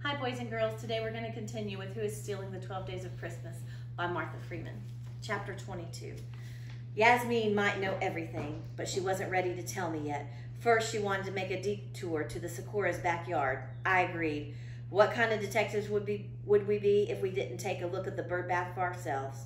Hi boys and girls, today we're going to continue with Who is Stealing the 12 Days of Christmas by Martha Freeman. Chapter 22. Yasmin might know everything, but she wasn't ready to tell me yet. First, she wanted to make a detour to the Sakura's backyard. I agreed. What kind of detectives would we be if we didn't take a look at the bird bath for ourselves?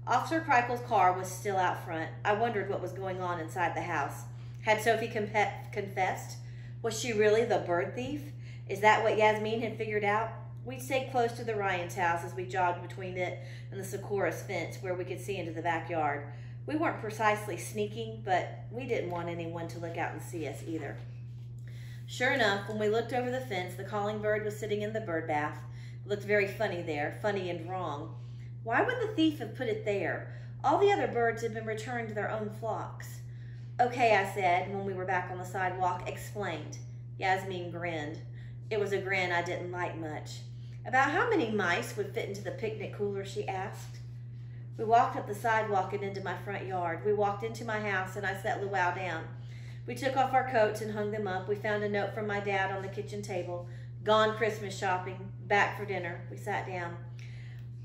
Officer Kreikel's car was still out front. I wondered what was going on inside the house. Had Sophie confessed? Was she really the bird thief? Is that what Yasmin had figured out? We stayed close to the Ryans' house as we jogged between it and the Sakura's fence where we could see into the backyard. We weren't precisely sneaking, but we didn't want anyone to look out and see us either. Sure enough, when we looked over the fence, the calling bird was sitting in the bird bath. It looked very funny there, funny and wrong. Why would the thief have put it there? All the other birds had been returned to their own flocks. Okay, I said, when we were back on the sidewalk, explained. Yasmin grinned. It was a grin I didn't like much. About how many mice would fit into the picnic cooler, she asked. We walked up the sidewalk and into my front yard. We walked into my house and I set Luau down. We took off our coats and hung them up. We found a note from my dad on the kitchen table. Gone Christmas shopping, back for dinner. We sat down.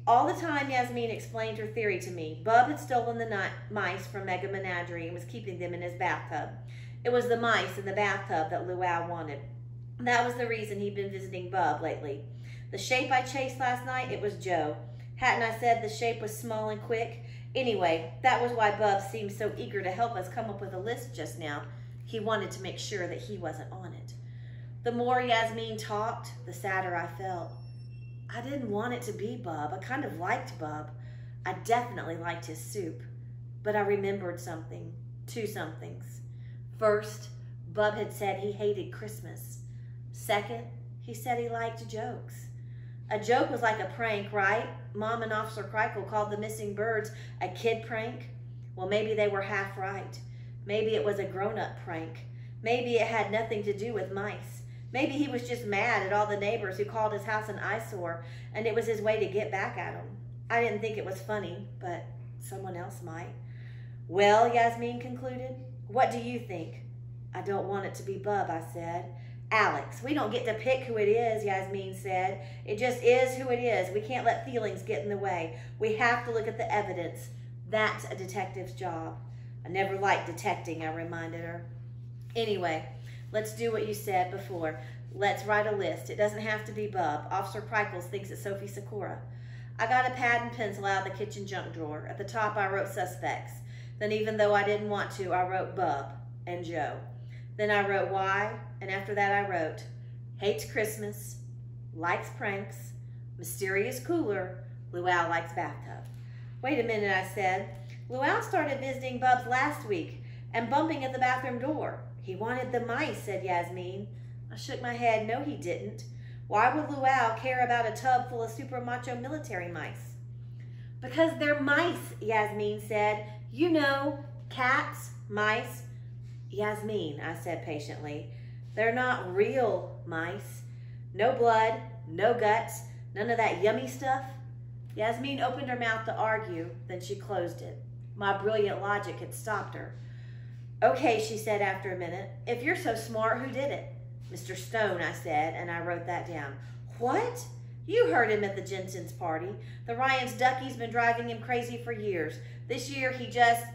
All the time Yasmin explained her theory to me. Bub had stolen the mice from Mega Menagerie and was keeping them in his bathtub. It was the mice in the bathtub that Luau wanted. That was the reason he'd been visiting Bub lately. The shape I chased last night, it was Joe. Hadn't I said the shape was small and quick? Anyway, that was why Bub seemed so eager to help us come up with a list just now. He wanted to make sure that he wasn't on it. The more Yasmin talked, the sadder I felt. I didn't want it to be Bub. I kind of liked Bub. I definitely liked his soup. But I remembered something, two somethings. First, Bub had said he hated Christmas. Second, he said he liked jokes. A joke was like a prank, right? Mom and Officer Kreikel called the missing birds a kid prank. Well, maybe they were half right. Maybe it was a grown-up prank. Maybe it had nothing to do with mice. Maybe he was just mad at all the neighbors who called his house an eyesore, and it was his way to get back at them. I didn't think it was funny, but someone else might. Well, Yasmin concluded, what do you think? I don't want it to be Bub, I said. Alex, we don't get to pick who it is, Yasmin said. It just is who it is. We can't let feelings get in the way. We have to look at the evidence. That's a detective's job. I never liked detecting, I reminded her. Anyway, let's do what you said before. Let's write a list. It doesn't have to be Bub. Officer Kreikel thinks it's Sophie Sakura. I got a pad and pencil out of the kitchen junk drawer. At the top, I wrote suspects. Then, even though I didn't want to, I wrote Bub and Joe. Then I wrote why, and after that I wrote, hates Christmas, likes pranks, mysterious cooler, Luau likes bathtub. Wait a minute, I said. Luau started visiting Bub's last week and bumping at the bathroom door. He wanted the mice, said Yasmin. I shook my head. No, he didn't. Why would Luau care about a tub full of super macho military mice? Because they're mice, Yasmin said. You know, cats, mice. Yasmin, I said patiently, they're not real mice. No blood, no guts, none of that yummy stuff. Yasmin opened her mouth to argue, then she closed it. My brilliant logic had stopped her. Okay, she said after a minute, if you're so smart, who did it? Mr. Stone, I said, and I wrote that down. What? You heard him at the Jensen's party. The Ryans' ducky's been driving him crazy for years. This year he just...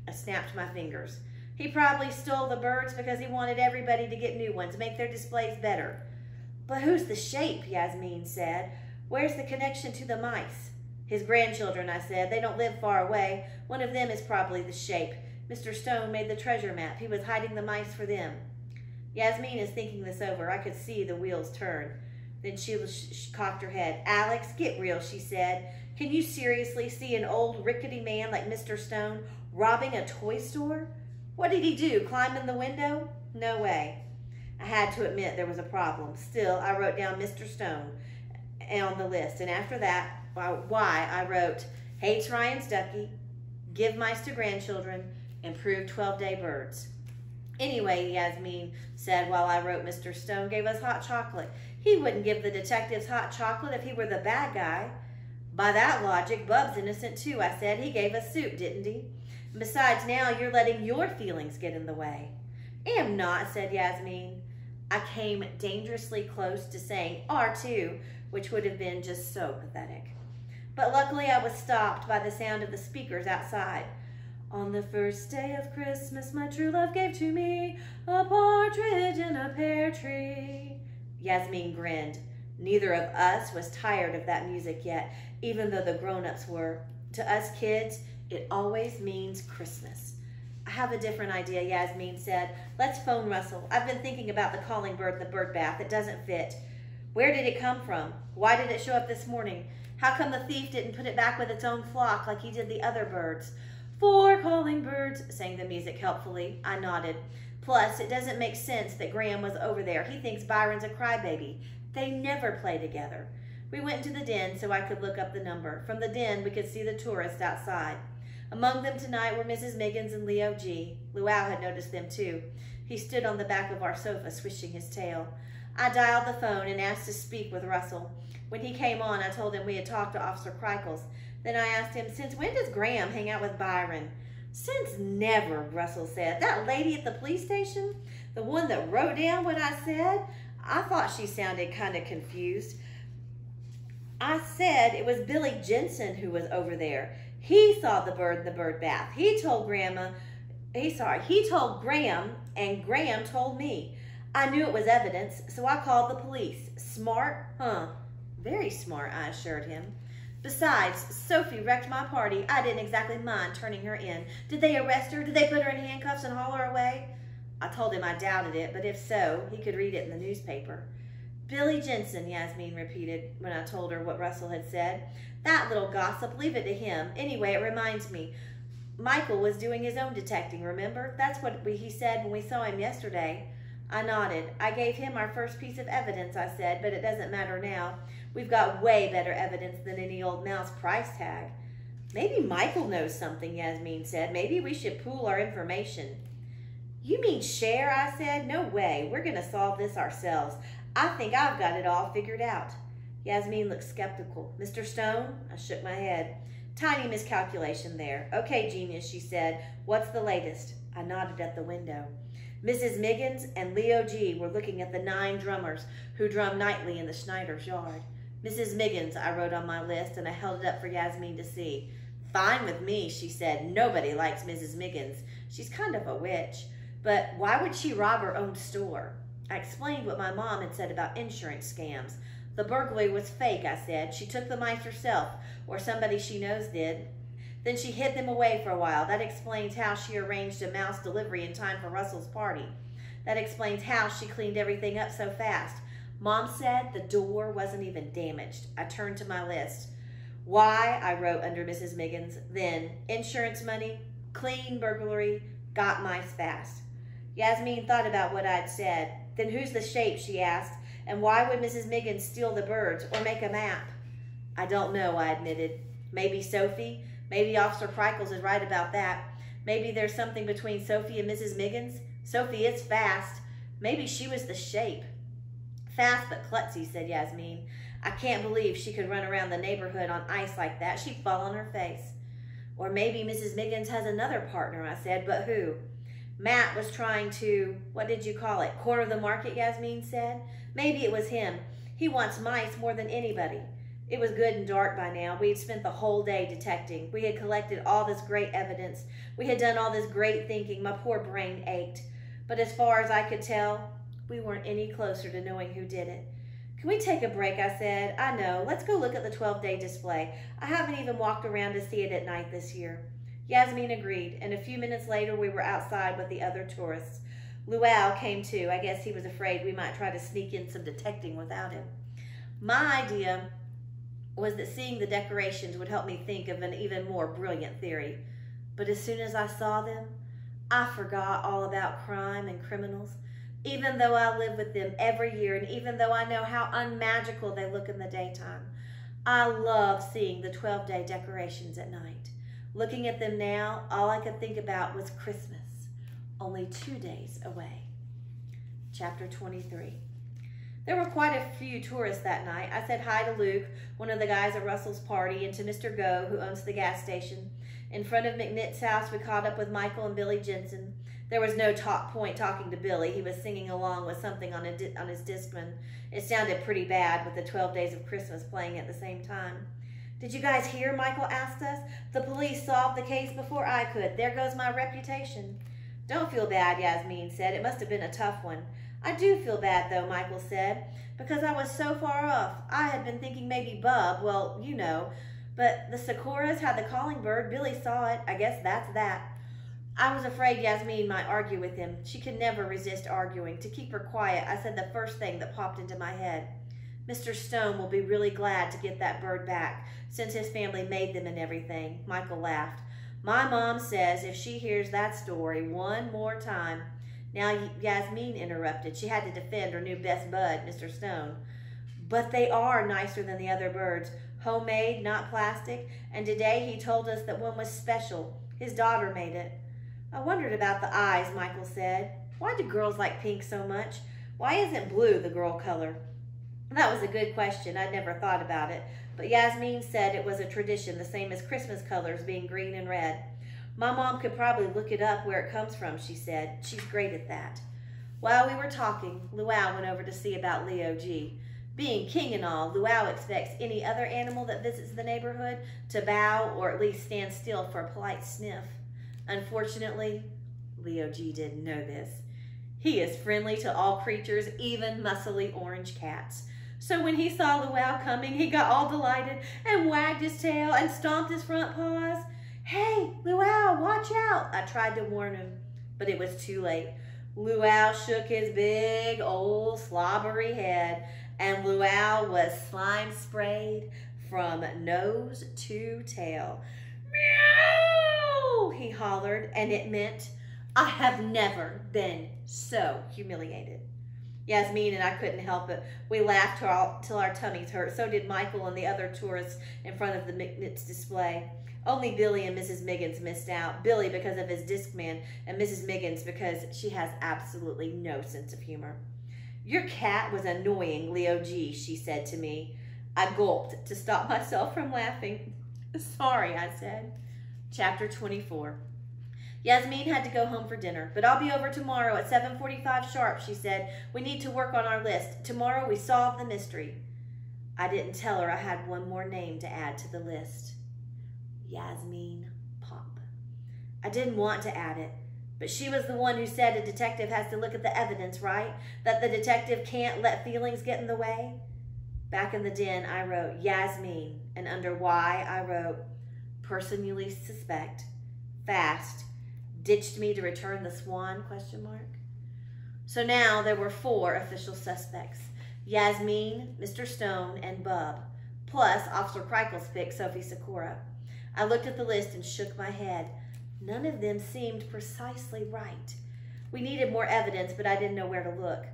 I snapped my fingers. He probably stole the birds because he wanted everybody to get new ones, make their displays better. But who's the shape, Yasmin said. Where's the connection to the mice? His grandchildren, I said. They don't live far away. One of them is probably the shape. Mr. Stone made the treasure map. He was hiding the mice for them. Yasmin is thinking this over. I could see the wheels turn. Then she cocked her head. Alex, get real, she said. Can you seriously see an old rickety man like Mr. Stone robbing a toy store? What did he do, climb in the window? No way. I had to admit there was a problem. Still, I wrote down Mr. Stone on the list. And after that, why, I wrote, hates Ryan's ducky, give mice to grandchildren, improve 12-day birds. Anyway, Yasmin said while I wrote Mr. Stone gave us hot chocolate. He wouldn't give the detectives hot chocolate if he were the bad guy. By that logic, Bub's innocent too, I said. He gave us soup, didn't he? Besides, now you're letting your feelings get in the way. Am not, said Yasmin. I came dangerously close to saying R2, which would have been just so pathetic. But luckily I was stopped by the sound of the speakers outside. On the first day of Christmas, my true love gave to me a partridge in a pear tree. Yasmin grinned. Neither of us was tired of that music yet, even though the grown-ups were. To us kids, it always means Christmas. I have a different idea, Yasmin said. Let's phone Russell. I've been thinking about the calling bird in the bird bath. It doesn't fit. Where did it come from? Why did it show up this morning? How come the thief didn't put it back with its own flock like he did the other birds? 4 calling birds, sang the music helpfully. I nodded. Plus, it doesn't make sense that Graham was over there. He thinks Byron's a crybaby. They never play together. We went into the den so I could look up the number. From the den, we could see the tourists outside. Among them tonight were Mrs. Miggins and Leo G. Luau had noticed them too. He stood on the back of our sofa, swishing his tail. I dialed the phone and asked to speak with Russell. When he came on, I told him we had talked to Officer Kreichels. Then I asked him, since when does Graham hang out with Byron? Since never, Russell said. That lady at the police station? The one that wrote down what I said? I thought she sounded kind of confused. I said it was Billy Jensen who was over there. He saw the bird in the bird bath. He told Graham, and Graham told me. I knew it was evidence, so I called the police. Smart, huh? Very smart, I assured him. Besides, Sophie wrecked my party. I didn't exactly mind turning her in. Did they arrest her? Did they put her in handcuffs and haul her away? I told him I doubted it, but if so, he could read it in the newspaper. Billy Jensen, Yasmin repeated when I told her what Russell had said. That little gossip, leave it to him. Anyway, it reminds me. Michael was doing his own detecting, remember? That's what he said when we saw him yesterday. I nodded. I gave him our first piece of evidence, I said, but it doesn't matter now. We've got way better evidence than any old mouse price tag. Maybe Michael knows something, Yasmin said. Maybe we should pool our information. You mean share, I said. No way. We're going to solve this ourselves. I think I've got it all figured out. Yasmin looked skeptical. Mr. Stone? I shook my head. Tiny miscalculation there. Okay, genius, she said. What's the latest? I nodded at the window. Mrs. Miggins and Leo G. were looking at the 9 drummers who drum nightly in the Schneider's yard. Mrs. Miggins, I wrote on my list, and I held it up for Yasmin to see. Fine with me, she said. Nobody likes Mrs. Miggins. She's kind of a witch. But why would she rob her own store? I explained what my mom had said about insurance scams. The burglary was fake, I said. She took the mice herself, or somebody she knows did. Then she hid them away for a while. That explains how she arranged a mouse delivery in time for Russell's party. That explains how she cleaned everything up so fast. Mom said the door wasn't even damaged. I turned to my list. Why, I wrote under Mrs. Miggins. Then, insurance money, clean burglary, got mice fast. Yasmin thought about what I'd said. Then who's the shape, she asked, and why would Mrs. Miggins steal the birds or make a map? I don't know, I admitted. Maybe Sophie? Maybe Officer Kreichels is right about that. Maybe there's something between Sophie and Mrs. Miggins. Sophie is fast. Maybe she was the shape. Fast but klutzy, said Yasmin. I can't believe she could run around the neighborhood on ice like that. She'd fall on her face. Or maybe Mrs. Miggins has another partner, I said, but who? Matt was trying to, what did you call it, corner the market, Yasmin said. Maybe it was him. He wants mice more than anybody. It was good and dark by now. We had spent the whole day detecting. We had collected all this great evidence. We had done all this great thinking. My poor brain ached. But as far as I could tell, we weren't any closer to knowing who did it. Can we take a break, I said. I know. Let's go look at the 12-day display. I haven't even walked around to see it at night this year. Yasmin agreed, and a few minutes later we were outside with the other tourists. Luau came too. I guess he was afraid we might try to sneak in some detecting without him. My idea was that seeing the decorations would help me think of an even more brilliant theory. But as soon as I saw them, I forgot all about crime and criminals. Even though I live with them every year, and even though I know how unmagical they look in the daytime, I love seeing the 12-day decorations at night. Looking at them now, all I could think about was Christmas, only 2 days away. Chapter 23. There were quite a few tourists that night. I said hi to Luke, one of the guys at Russell's party, and to Mr. Go, who owns the gas station. In front of McNitt's house, we caught up with Michael and Billy Jensen. There was no point talking to Billy. He was singing along with something on his Discman. It sounded pretty bad with the 12 Days of Christmas playing at the same time. "Did you guys hear?" Michael asked us. "The police solved the case before I could. There goes my reputation." "Don't feel bad," Yasmin said. "It must have been a tough one." "I do feel bad, though," Michael said, "because I was so far off. I had been thinking maybe Bub, well, you know. But the Sikoras had the calling bird. Billy saw it. I guess that's that." I was afraid Yasmin might argue with him. She could never resist arguing. To keep her quiet, I said the first thing that popped into my head. "Mr. Stone will be really glad to get that bird back, since his family made them and everything." Michael laughed. "My mom says if she hears that story one more time—" Now Yasmin interrupted. She had to defend her new best bud, Mr. Stone. "But they are nicer than the other birds. Homemade, not plastic. And today he told us that one was special. His daughter made it." "I wondered about the eyes," Michael said. "Why do girls like pink so much? Why isn't blue the girl color?" That was a good question. I'd never thought about it. But Yasmin said it was a tradition, the same as Christmas colors being green and red. "My mom could probably look it up where it comes from," she said. "She's great at that." While we were talking, Luau went over to see about Leo G. Being king and all, Luau expects any other animal that visits the neighborhood to bow or at least stand still for a polite sniff. Unfortunately, Leo G didn't know this. He is friendly to all creatures, even muscly orange cats. So when he saw Luau coming, he got all delighted and wagged his tail and stomped his front paws. "Hey, Luau, watch out!" I tried to warn him, but it was too late. Luau shook his big, old, slobbery head, and Luau was slime sprayed from nose to tail. "Meow!" he hollered, and it meant, "I have never been so humiliated." Yasmin and I couldn't help it. We laughed till our tummies hurt. So did Michael and the other tourists in front of the Mignitz display. Only Billy and Mrs. Miggins missed out. Billy because of his Discman, and Mrs. Miggins because she has absolutely no sense of humor. "Your cat was annoying, Leo G," she said to me. I gulped to stop myself from laughing. "Sorry," I said. Chapter 24. Yasmin had to go home for dinner, but "I'll be over tomorrow at 7:45 sharp," she said. "We need to work on our list. Tomorrow we solve the mystery." I didn't tell her I had one more name to add to the list. Yasmin Pop. I didn't want to add it, but she was the one who said a detective has to look at the evidence, right? That the detective can't let feelings get in the way. Back in the den, I wrote Yasmin, and under Y, I wrote person you least suspect, fast, ditched me to return the swan, ? So now there were 4 official suspects, Yasmin, Mr. Stone, and Bub, plus Officer Kreikel's pick, Sophie Sikora. I looked at the list and shook my head. None of them seemed precisely right. We needed more evidence, but I didn't know where to look.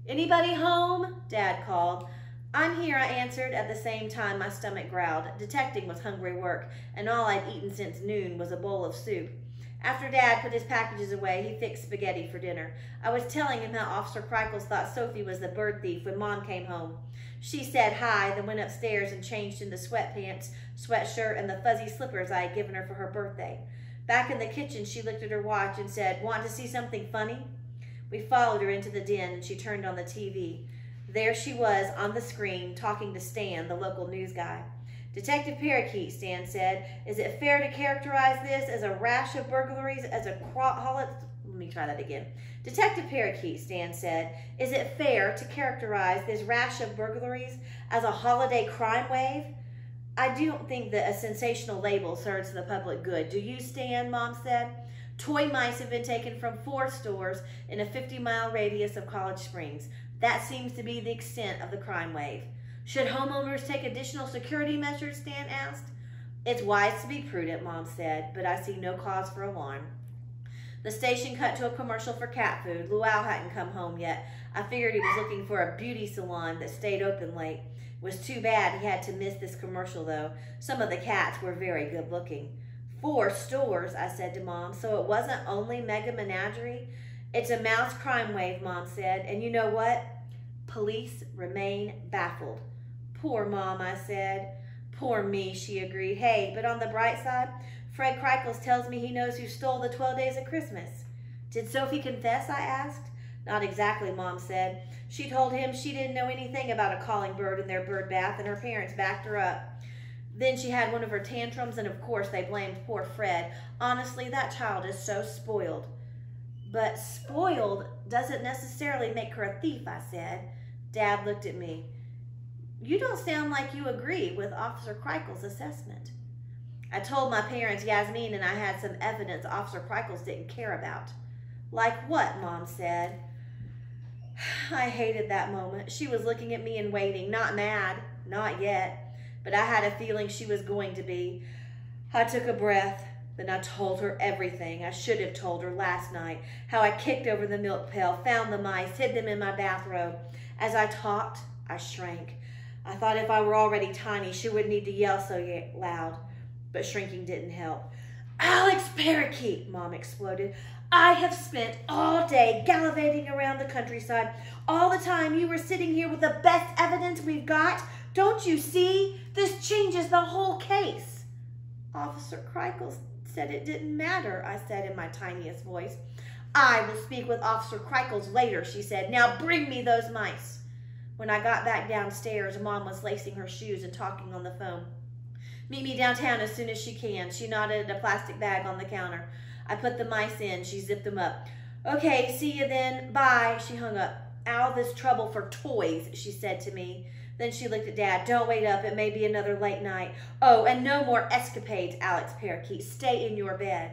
"Anybody home?" Dad called. "I'm here," I answered. At the same time, my stomach growled. Detecting was hungry work, and all I'd eaten since noon was a bowl of soup. After Dad put his packages away, he fixed spaghetti for dinner. I was telling him how Officer Kreikel thought Sophie was the bird thief when Mom came home. She said hi, then went upstairs and changed into sweatpants, sweatshirt, and the fuzzy slippers I had given her for her birthday. Back in the kitchen, she looked at her watch and said, "Want to see something funny?" We followed her into the den, and she turned on the TV. There she was on the screen, talking to Stan, the local news guy. "Detective Parakeet," Stan said, "is it fair to characterize this as a rash of burglaries as a Let me try that again. Detective Parakeet, Stan said, "is it fair to characterize this rash of burglaries as a holiday crime wave?" "I don't think that a sensational label serves the public good. Do you, Stan?" Mom said. "Toy mice have been taken from 4 stores in a 50-mile radius of College Springs. That seems to be the extent of the crime wave." "Should homeowners take additional security measures?" Stan asked. "It's wise to be prudent," Mom said, "but I see no cause for alarm." The station cut to a commercial for cat food. Luau hadn't come home yet. I figured he was looking for a beauty salon that stayed open late. It was too bad he had to miss this commercial, though. Some of the cats were very good looking. 4 stores, I said to Mom, so it wasn't only Mega Menagerie? "It's a mouse crime wave," Mom said, "and you know what? Police remain baffled." "Poor Mom," I said. "Poor me," she agreed. "Hey, but on the bright side, Fred Kreikel tells me he knows who stole the 12 Days of Christmas." Did Sophie confess, I asked. Not exactly, Mom said. She told him she didn't know anything about a calling bird in their bird bath, and her parents backed her up. Then she had one of her tantrums, and of course they blamed poor Fred. Honestly, that child is so spoiled. But spoiled doesn't necessarily make her a thief, I said. Dad looked at me. You don't sound like you agree with Officer Kreikel's assessment. I told my parents Yasmin and I had some evidence Officer Kreikel's didn't care about. Like what? Mom said. I hated that moment. She was looking at me and waiting, not mad, not yet, but I had a feeling she was going to be. I took a breath. Then I told her everything I should have told her last night, how I kicked over the milk pail, found the mice, hid them in my bathrobe. As I talked, I shrank. I thought if I were already tiny, she wouldn't need to yell so loud, but shrinking didn't help. Alex Parakeet, Mom exploded. I have spent all day gallivanting around the countryside. All the time you were sitting here with the best evidence we've got. Don't you see? This changes the whole case. Officer Kreikel said it didn't matter, I said in my tiniest voice. I will speak with Officer Kreikel later, she said. Now bring me those mice. When I got back downstairs, Mom was lacing her shoes and talking on the phone. Meet me downtown as soon as she can. She nodded at a plastic bag on the counter. I put the mice in. She zipped them up. Okay, see you then. Bye. She hung up. All this trouble for toys, she said to me. Then she looked at Dad. Don't wait up. It may be another late night. Oh, and no more escapades, Alex Parakeet. Stay in your bed.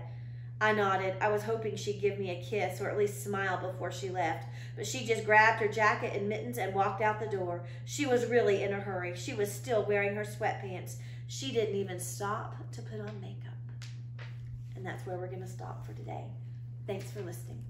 I nodded. I was hoping she'd give me a kiss or at least smile before she left. But she just grabbed her jacket and mittens and walked out the door. She was really in a hurry. She was still wearing her sweatpants. She didn't even stop to put on makeup. And that's where we're going to stop for today. Thanks for listening.